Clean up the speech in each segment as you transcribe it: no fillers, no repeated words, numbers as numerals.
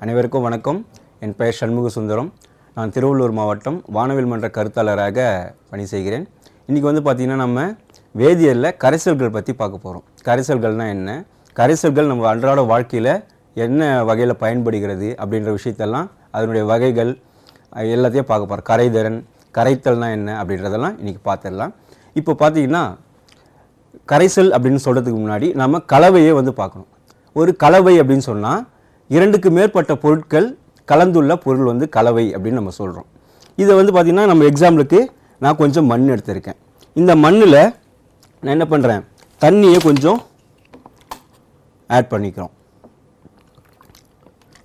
அனைவருக்கும் வணக்கம். என் பெயர் சண்முக சுந்தரம். நான் திருவள்ளூர் மாவட்டம் வானவில் மன்ற கருத்தாளராக பணி செய்கிறேன். இன்றைக்கி பார்த்திங்கன்னா நம்ம வேதியியலில் கரைசல்கள் பற்றி பார்க்க போகிறோம். கரைசல்கள்னால் என்ன, கரைசல்கள் நம்ம அன்றாட வாழ்க்கையில் என்ன வகையில் பயன்படுகிறது அப்படின்ற விஷயத்தெல்லாம், அதனுடைய வகைகள் எல்லாத்தையும் பார்க்க போகிறோம். கரைதிறன், கரைத்தல்னால் என்ன அப்படின்றதெல்லாம் இன்றைக்கி பார்த்துடலாம். இப்போ பார்த்திங்கன்னா கரைசல் அப்படின்னு சொல்கிறதுக்கு முன்னாடி நம்ம கலவையை பார்க்கணும். ஒரு கலவை அப்படின்னு சொன்னால் இரண்டுக்கு மேற்பட்ட பொருட்கள் கலந்துள்ள பொருள் கலவை அப்படின்னு நம்ம சொல்கிறோம். இதை பார்த்திங்கன்னா நம்ம எக்ஸாம்பிளுக்கு நான் கொஞ்சம் மண் எடுத்திருக்கேன். இந்த மண்ணில் நான் என்ன பண்ணுறேன், தண்ணியை கொஞ்சம் ஆட் பண்ணிக்கிறோம்.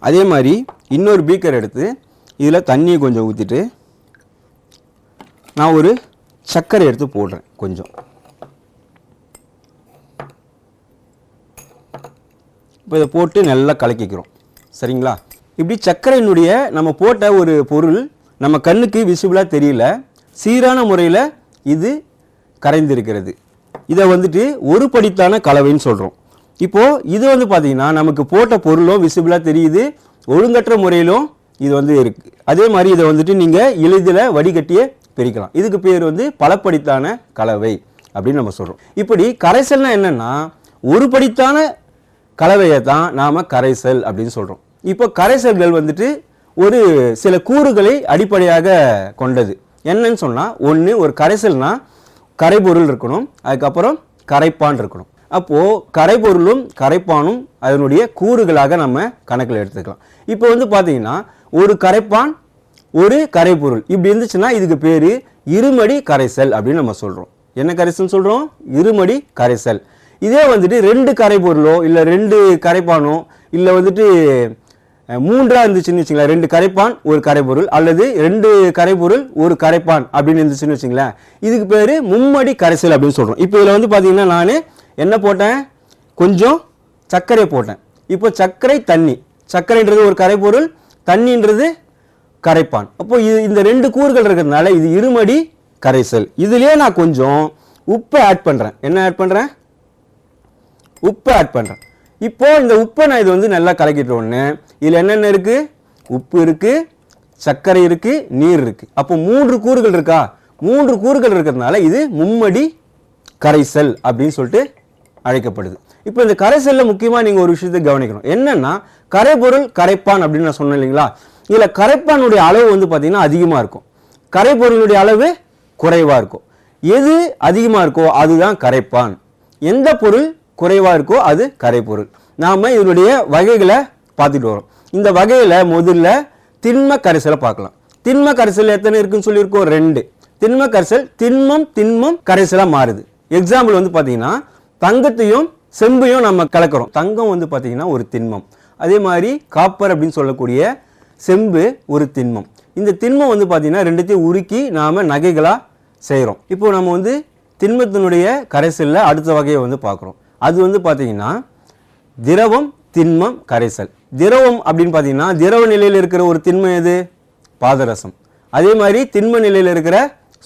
அதே மாதிரி இன்னொரு பீக்கர் எடுத்து இதில் தண்ணியை கொஞ்சம் ஊற்றிட்டு நான் ஒரு சர்க்கரை எடுத்து போடுறேன் கொஞ்சம். இப்போ இதை போட்டு நல்லா கலக்கிக்கிறோம். சரிங்களா? இப்படி சர்க்கரையினுடைய நம்ம போட்ட ஒரு பொருள் நம்ம கண்ணுக்கு விசிபிளாக தெரியல, சீரான முறையில் இது கரைந்திருக்கிறது. இதை ஒரு படித்தான கலவைன்னு சொல்கிறோம். இப்போது இது பார்த்திங்கன்னா நமக்கு போட்ட பொருளும் விசிபிளாக தெரியுது, ஒழுங்கற்ற முறையிலும் இது இருக்குது. அதே மாதிரி இதை நீங்கள் எளிதில் வடிகட்டியே பிரிக்கலாம். இதுக்கு பேர் பலப்படித்தான கலவை அப்படின்னு நம்ம சொல்கிறோம். இப்படி கரைசல்னால் என்னென்னா ஒரு படித்தான கலவையை தான் நாம் கரைசல் அப்படின்னு சொல்கிறோம். இப்போ கரைசல்கள் ஒரு சில கூறுகளை அடிப்படையாக கொண்டது. என்னன்னு சொன்னால், ஒன்று ஒரு கரைசல்னால் கரைபொருள் இருக்கணும், அதுக்கப்புறம் கரைப்பான் இருக்கணும். அப்போது கரைபொருளும் கரைப்பானும் அதனுடைய கூறுகளாக நம்ம கணக்கில் எடுத்துக்கலாம். இப்போ பார்த்தீங்கன்னா ஒரு கரைப்பான் ஒரு கரைபொருள் இப்படி இருந்துச்சுன்னா இதுக்கு பேர் இருமடி கரைசல் அப்படின்னு நம்ம சொல்கிறோம். என்ன கரைசல் சொல்கிறோம்? இருமடி கரைசல். இதே ரெண்டு கரைபொருளோ இல்லை ரெண்டு கரைப்பானோ இல்லை மூன்றா இருந்துச்சுன்னு வச்சுங்களேன், ரெண்டு கரைப்பான் ஒரு கரைபொருள் அல்லது ரெண்டு கரைபொருள் ஒரு கரைப்பான் அப்படின்னு இருந்துச்சுன்னு வச்சுங்களேன், இதுக்கு பேர் மும்மடி கரைசல் அப்படின்னு சொல்கிறோம். இப்போ இதில் பார்த்தீங்கன்னா நான் என்ன போட்டேன், கொஞ்சம் சர்க்கரை போட்டேன். இப்போ சர்க்கரை தண்ணி, சர்க்கரைன்றது ஒரு கரைபொருள், தண்ணின்றது கரைப்பான். அப்போ இந்த ரெண்டு கூறுகள் இருக்கிறதுனால இது இருமடி கரைசல். இதுலேயே நான் கொஞ்சம் உப்பை ஆட் பண்ணுறேன். என்ன ஆட் பண்ணுறேன்? உப்பை ஆட் பண்ணுறேன். இப்போது இந்த உப்பை நான் இது நல்லா கலக்கிட்டோன்னு இதில் என்னென்ன இருக்குது? உப்பு இருக்குது, சர்க்கரை இருக்குது, நீர் இருக்குது. அப்போ மூன்று கூறுகள் இருக்கா? மூன்று கூறுகள் இருக்கிறதுனால இது மும்மடி கரைசல் அப்படின்னு சொல்லிட்டு அழைக்கப்படுது. இப்போ இந்த கரைசலில் முக்கியமாக நீங்கள் ஒரு விஷயத்தை கவனிக்கணும். என்னென்னா கரைபொருள் கரைப்பான் அப்படின்னு நான் சொன்னேன் இல்லைங்களா, இதில் கரைப்பானுடைய அளவு பார்த்திங்கன்னா அதிகமாக இருக்கும், கரைபொருளுடைய அளவு குறைவாக இருக்கும். எது அதிகமாக இருக்கோ அதுதான் கரைப்பான், எந்த பொருள் குறைவாக இருக்கோ அது கரைபொருள். நாம் இதனுடைய வகைகளை பார்த்துட்டு வரோம். இந்த வகையில் முதல்ல திண்ம கரைசலை பார்க்கலாம். திண்ம கரைசல் எத்தனை இருக்குன்னு சொல்லியிருக்கோம்? 2. திண்ம கரைசல் திண்மம் கரைசலாக மாறுது. எக்ஸாம்பிள் பார்த்தீங்கன்னா தங்கத்தையும் செம்பையும் நம்ம கலக்கிறோம். தங்கம் பார்த்தீங்கன்னா ஒரு திண்மம். அதே மாதிரி காப்பர் அப்படின்னு சொல்லக்கூடிய செம்பு ஒரு திண்மம். இந்த திண்மம் பார்த்தீங்கன்னா ரெண்டுத்தையும் உருக்கி நாம் நகைகளாக செய்கிறோம். இப்போ நம்ம திண்மத்தினுடைய கரைசலில் அடுத்த வகையை பார்க்குறோம். அது பார்த்தீங்கன்னா திரவம் திண்மம் கரைசல். திரவம் அப்படின்னு பார்த்தீங்கன்னா திரவ நிலையில் இருக்கிற ஒரு திண்மம் எது? பாதரசம். அதே மாதிரி திண்ம நிலையில் இருக்கிற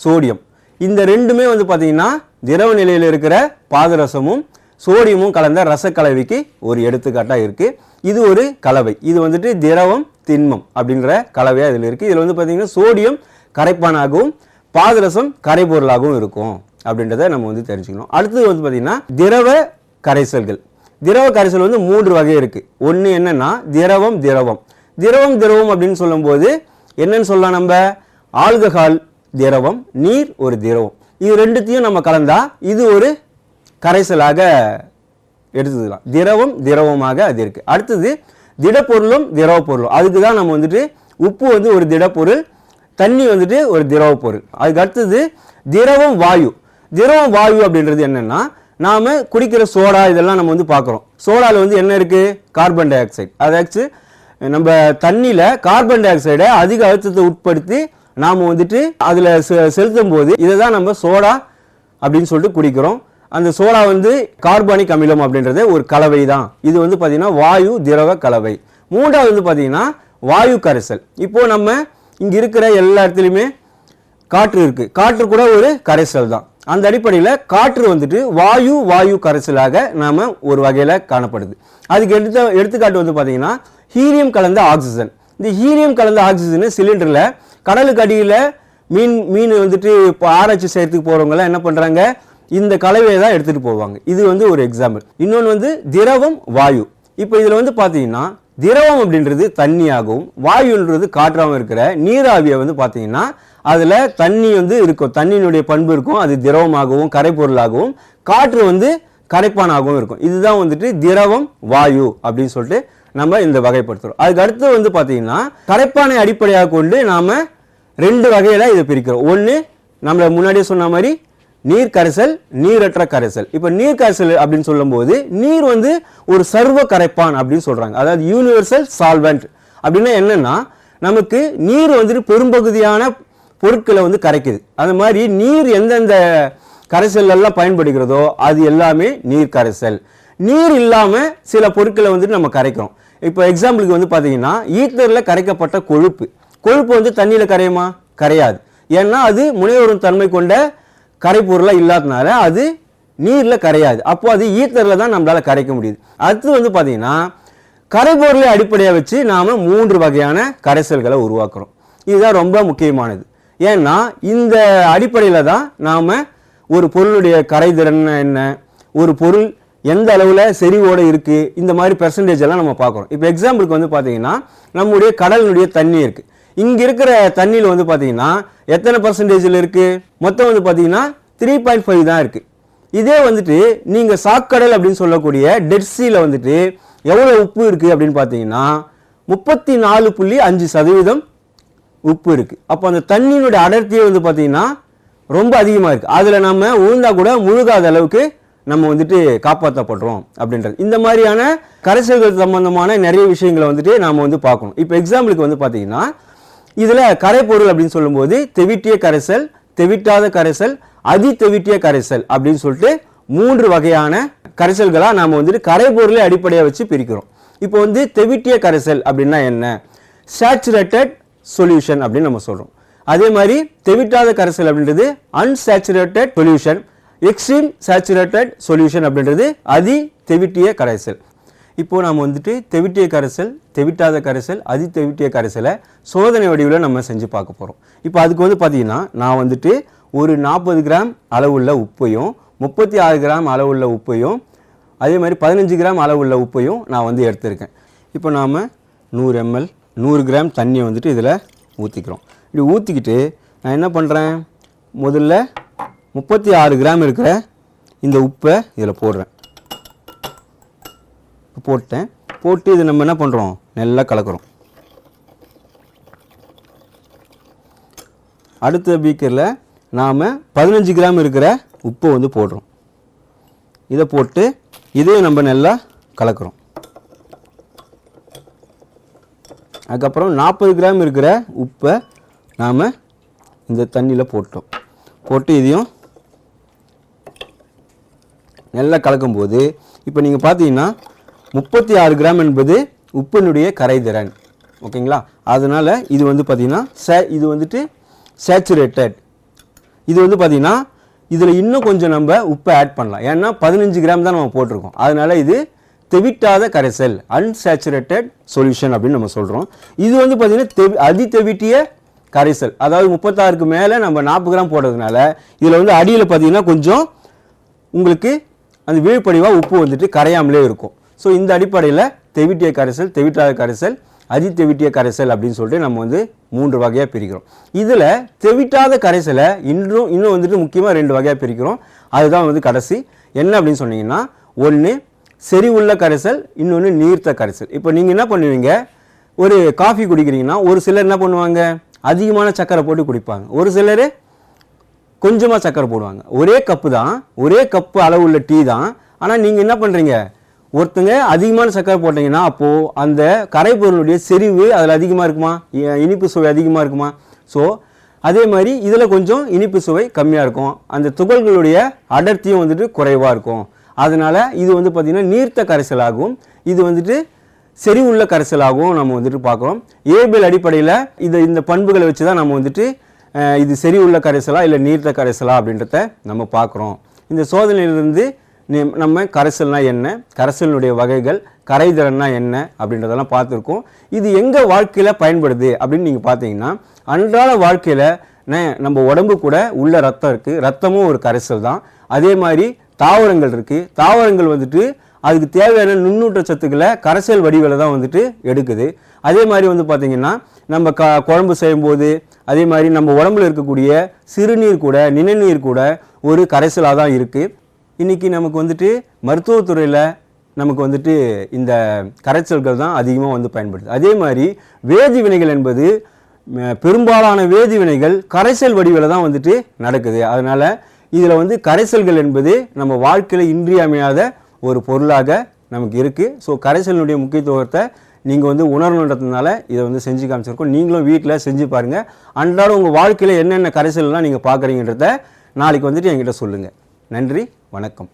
சோடியம். இந்த ரெண்டுமே பார்த்தீங்கன்னா திரவ நிலையில் இருக்கிற பாதரசமும் சோடியமும் கலந்த ரசக்கலவைக்கு ஒரு எடுத்துக்காட்டாக இருக்குது. இது ஒரு கலவை. இது திரவம் திண்மம் அப்படின்ற கலவையாக இதில் இருக்குது. இதில் பார்த்தீங்கன்னா சோடியம் கரைப்பானாகவும் பாதரசம் கரைபொருளாகவும் இருக்கும் அப்படின்றத நம்ம தெரிஞ்சுக்கணும். அடுத்தது பார்த்தீங்கன்னா திரவ கரைசல்கள். திரவ கரைசல் 3 வகை இருக்குது. ஒன்று என்னன்னா திரவம் திரவம் அப்படின்னு சொல்லும்போது என்னன்னு சொல்லலாம், நம்ம ஆல்கஹால் திரவம், நீர் ஒரு திரவம். இது ரெண்டுத்தையும் நம்ம கலந்தா இது ஒரு கரைசலாக எடுத்துக்கலாம். திரவமாக அது இருக்குது. அடுத்தது திடப்பொருளும் திரவ பொருளும். அதுக்கு தான் நம்ம உப்பு ஒரு திடப்பொருள், தண்ணி ஒரு திரவ பொருள். அதுக்கு அடுத்தது திரவம் வாயு அப்படின்றது என்னன்னா நாம் குடிக்கிற சோடா இதெல்லாம் நம்ம பார்க்குறோம். சோடாவில் என்ன இருக்குது? Carbon dioxide. அதாச்சு நம்ம தண்ணியில் கார்பன் டை ஆக்சைடை அதிக அழுத்தத்தை உட்படுத்தி நாம் அதில் செலுத்தும் போது இதை தான் நம்ம சோடா அப்படின்னு சொல்லிட்டு குடிக்கிறோம். அந்த சோடா கார்பானிக் அமிலம் அப்படின்றது ஒரு கலவை தான். இது பார்த்தீங்கன்னா வாயு திரவ கலவை. மூன்றாவது பார்த்தீங்கன்னா வாயு கரைசல். இப்போது நம்ம இங்கே இருக்கிற எல்லா இடத்துலையுமே காற்று இருக்குது, காற்று கூட ஒரு கரைசல் தான். அந்த அடிப்படையில் காற்று வாயு கரைசலாக நாம ஒரு வகையில் காணப்படுது. அதுக்கு எடுத்துக்காட்டு பார்த்தீங்கன்னா ஹீலியம் கலந்த ஆக்சிஜன். இந்த ஹீலியம் கலந்த ஆக்சிஜன் சிலிண்டரில் கடலுக்கு அடியில் மீன் வந்துட்டு இப்போ ஆராய்ச்சி செய்யறதுக்கு போகிறவங்கலாம் என்ன பண்ணுறாங்க, இந்த கலவையை தான் எடுத்துகிட்டு போவாங்க. இது ஒரு எக்ஸாம்பிள். இன்னொன்று திரவம் வாயு. இப்போ இதில் பார்த்தீங்கன்னா திரவம் அப்படின்றது தண்ணியாகவும் வாயுன்றது காற்றாகவும் இருக்கிற நீராவியை பார்த்தீங்கன்னா அதில் தண்ணி இருக்கும், தண்ணியினுடைய பண்பு இருக்கும், அது திரவமாகவும் கரைப்பொருளாகவும், காற்று கரைப்பானாகவும் இருக்கும். இதுதான் திரவம் வாயு அப்படின்னு சொல்லிட்டு நம்ம இந்த வகைப்படுத்துகிறோம். அதுக்கு அடுத்து பார்த்தீங்கன்னா கரைப்பானை அடிப்படையாக கொண்டு நாம் 2 வகையில் இதை பிரிக்கிறோம். ஒன்று நம்மளை முன்னாடியே சொன்ன மாதிரி நீர் கரைசல், நீரற்ற கரைசல். இப்போ நீர் கரைசல் அப்படின்னு சொல்லும்போது நீர் ஒரு சர்வ கரைப்பான் அப்படின்னு சொல்கிறாங்க. அதாவது யூனிவர்சல் சால்வெண்ட் அப்படின்னா என்னன்னா, நமக்கு நீர் பெரும்பகுதியான பொருட்களை கரைக்குது. அந்த மாதிரி நீர் எந்தெந்த கரைசல் எல்லாம் பயன்படுகிறதோ அது எல்லாமே நீர் கரைசல். நீர் இல்லாமல் சில பொருட்களை நம்ம கரைக்கிறோம். இப்போ எக்ஸாம்பிளுக்கு பார்த்தீங்கன்னா ஈத்தரில் கரைக்கப்பட்ட கொழுப்பு தண்ணியில் கரையுமா? கரையாது. ஏன்னா அது முனைவரும் தன்மை கொண்ட கரைப்பொருளாக இல்லாதனால அது நீரில் கரையாது. அப்போ அது ஈத்தரில் தான் நம்மளால் கரைக்க முடியுது. அடுத்து பார்த்தீங்கன்னா கரைப்பொருளை அடிப்படையாக வச்சு நாம் 3 வகையான கரைசல்களை உருவாக்குறோம். இதுதான் ரொம்ப முக்கியமானது. ஏன்னா இந்த அடிப்படையில் தான் நாம் ஒரு பொருளுடைய கரைதிறன் என்ன, ஒரு பொருள் எந்த அளவில் செறிவோடு இருக்குது, இந்த மாதிரி பெர்சன்டேஜ் எல்லாம் நம்ம பார்க்குறோம். இப்போ எக்ஸாம்பிளுக்கு பார்த்தீங்கன்னா நம்முடைய கடலினுடைய தண்ணி இருக்குது. இங்கே இருக்கிற தண்ணியில் பார்த்தீங்கன்னா எத்தனை பர்சன்டேஜில் இருக்குது? மொத்தம் பார்த்தீங்கன்னா 3.5 தான் இருக்குது. இதே நீங்கள் சாக்கடல் அப்படின்னு சொல்லக்கூடிய டெட்சியில் எவ்வளோ உப்பு இருக்குது அப்படின்னு பார்த்தீங்கன்னா 34.5% உப்பு இருக்குது. அப்போ அந்த தண்ணியினுடைய அடர்த்தியே பார்த்தீங்கன்னா ரொம்ப அதிகமாக இருக்குது. அதில் நம்ம உழுந்தா கூட முழுகாத அளவுக்கு நம்ம காப்பாற்றப்படுறோம் அப்படின்றது. இந்த மாதிரியான கரைசல்கள் சம்பந்தமான நிறைய விஷயங்களை நாம் பார்க்கணும். இப்போ எக்ஸாம்பிளுக்கு பார்த்தீங்கன்னா இதில் கரைப்பொருள் அப்படின்னு சொல்லும்போது தெவிட்டிய கரைசல், தெவிட்டாத கரைசல், அதி தெவிட்டிய கரைசல் அப்படின்னு சொல்லிட்டு 3 வகையான கரைசல்களாக நாம் கரைப்பொருளை அடிப்படையாக வச்சு பிரிக்கிறோம். இப்போ தெவிட்டிய கரைசல் அப்படின்னா என்ன? சேச்சுரேட்டட் சொல்யூஷன் அப்படின்னு நம்ம சொல்கிறோம். அதே மாதிரி தெவிட்டாத கரைசல் அப்படின்றது unsaturated solution, extreme saturated solution அப்படின்றது அதி தெவிட்டிய கரைசல். இப்போ நாம் தெவிட்டிய கரைசல், தெவிட்டாத கரைசல், அதி தெவிட்டிய கரைசலை சோதனை வடிவில் நம்ம செஞ்சு பார்க்க போகிறோம். இப்போ அதுக்கு பார்த்தீங்கன்னா நான் ஒரு 40 கிராம் அளவுள்ள உப்பையும் 36 கிராம் அளவுள்ள உப்பையும் அதே மாதிரி 15 கிராம் அளவுள்ள உப்பையும் நான் எடுத்திருக்கேன். இப்போ நாம் 100 ml 100 கிராம் தண்ணியை இதில் ஊற்றிக்கிறோம். இப்படி ஊற்றிக்கிட்டு நான் என்ன பண்ணுறேன், முதல்ல 36 கிராம் இருக்கிற இந்த உப்பை இதில் போடுறேன். போட்டு இதை நம்ம என்ன பண்ணுறோம், நல்லா கலக்கிறோம். அடுத்த பீக்கரில் நாம் 15 கிராம் இருக்கிற உப்பை போடுறோம். இதை போட்டு இதையும் நம்ம நல்லா கலக்கிறோம். அதுக்கப்புறம் 40 கிராம் இருக்கிற உப்பை நாம் இந்த தண்ணியில் போட்டு இதையும் நல்லா கலக்கும்போது இப்போ நீங்கள் பார்த்தீங்கன்னா 36 கிராம் என்பது உப்பினுடைய கரைதிறன். ஓகேங்களா? அதனால் இது பார்த்தீங்கன்னா இது சேச்சுரேட்டட். இது பார்த்தீங்கன்னா இதில் இன்னும் கொஞ்சம் நம்ம உப்பை ஆட் பண்ணலாம். ஏன்னா 15 கிராம் தான் நம்ம போட்டிருக்கோம். அதனால் இது தெவிட்டாத கரைசல், அன்சேச்சுரேட்டட் சொல்யூஷன் அப்படின்னு நம்ம சொல்கிறோம். இது பார்த்தீங்கன்னா அதி தெவிட்டிய கரைசல். அதாவது 36க்கு மேலே நம்ம 40 கிராம் போடுறதுனால இதில் அடியில் பார்த்தீங்கன்னா கொஞ்சம் உங்களுக்கு அந்த வீழ்படிவாக உப்பு கரையாமலே இருக்கும். ஸோ இந்த அடிப்படையில் தெவிட்டிய கரைசல், தெவிட்டாத கரைசல், அதி தெவிட்டிய கரைசல் அப்படின்னு சொல்லிட்டு நம்ம 3 வகையாக பிரிக்கிறோம். இதில் தெவிட்டாத கரைசலை இன்னும் முக்கியமாக 2 வகையாக பிரிக்கிறோம். அதுதான் கடைசி என்ன அப்படின்னு சொன்னீங்கன்னா, ஒன்று செறிவுள்ள கரைசல், இன்னொன்று நீர்த்த கரைசல். இப்போ நீங்கள் என்ன பண்ணுவீங்க, ஒரு காஃபி குடிக்கிறீங்கன்னா ஒரு சிலர் என்ன பண்ணுவாங்க, அதிகமான சக்கரை போட்டு குடிப்பாங்க. ஒரு சிலர் கொஞ்சமாக சக்கரை போடுவாங்க. ஒரே கப்பு தான், ஒரே கப்பு அளவுள்ள டீ தான். ஆனால் நீங்கள் என்ன பண்ணுறீங்க, ஒருத்தங்க அதிகமான சக்கரை போட்டிங்கன்னா அப்போது அந்த கரைப்பொருளுடைய செறிவு அதில் அதிகமாக இருக்குமா, இனிப்பு சுவை அதிகமாக இருக்குமா? ஸோ அதே மாதிரி இதில் கொஞ்சம் இனிப்பு சுவை கம்மியாக இருக்கும், அந்த துகள்களுடைய அடர்த்தியும் குறைவாக இருக்கும். அதனால் இது பார்த்திங்கன்னா நீர்த்த கரைசலாகவும் இது செறிவுள்ள கரைசலாகவும் நம்ம பார்க்குறோம். ஏபிஎல் அடிப்படையில் இந்த பண்புகளை வச்சு தான் நம்ம இது செறிவுள்ள கரைசலா இல்லை நீர்த்த கரைசலா அப்படின்றத நம்ம பார்க்குறோம். இந்த சோதனையிலிருந்து நம்ம கரைசல்னா என்ன, கரைசலினுடைய வகைகள், கரைதிறன்னா என்ன அப்படின்றதெல்லாம் பார்த்துருக்கோம். இது எங்கள் வாழ்க்கையில் பயன்படுது அப்படின்னு நீங்கள் பார்த்தீங்கன்னா, அன்றாட வாழ்க்கையில் நம்ம உடம்பு கூட உள்ள ரத்தம் இருக்குது, ரத்தமும் ஒரு கரைசல் தான். அதே மாதிரி தாவரங்கள் இருக்குது, தாவரங்கள் வந்துட்டு அதுக்கு தேவையான நுண்ணூட்ட சத்துக்களை கரைசல் வடிவில் தான் வந்துட்டு எடுக்குது. அதே மாதிரி வந்து பார்த்திங்கன்னா நம்ம குழம்பு செய்யும்போது அதே மாதிரி நம்ம உடம்புல இருக்கக்கூடிய சிறுநீர் கூட நிணநீர் கூட ஒரு கரைசலாக தான் இருக்குது. இன்றைக்கி நமக்கு வந்துட்டு மருத்துவத்துறையில் நமக்கு வந்துட்டு இந்த கரைசல்கள் தான் அதிகமாக வந்து பயன்படுது. அதே மாதிரி வேதி வினைகள் என்பது பெரும்பாலான வேதி வினைகள் கரைசல் வடிவில் தான் வந்துட்டு நடக்குது. அதனால் இதில் வந்து கரைசல்கள் என்பது நம்ம வாழ்க்கையில் இன்றியமையாத ஒரு பொருளாக நமக்கு இருக்குது. ஸோ கரைசலினுடைய முக்கியத்துவத்தை நீங்கள் வந்து உணரணுன்றதுனால இதை வந்து செஞ்சு காமிச்சிருக்கோம். நீங்களும் வீட்டில் செஞ்சு பாருங்கள். அன்றாட உங்கள் வாழ்க்கையில் என்னென்ன கரைசல்லாம் நீங்கள் பார்க்குறீங்கன்றத நாளைக்கு வந்துட்டு என்கிட்ட சொல்லுங்கள். நன்றி, வணக்கம்.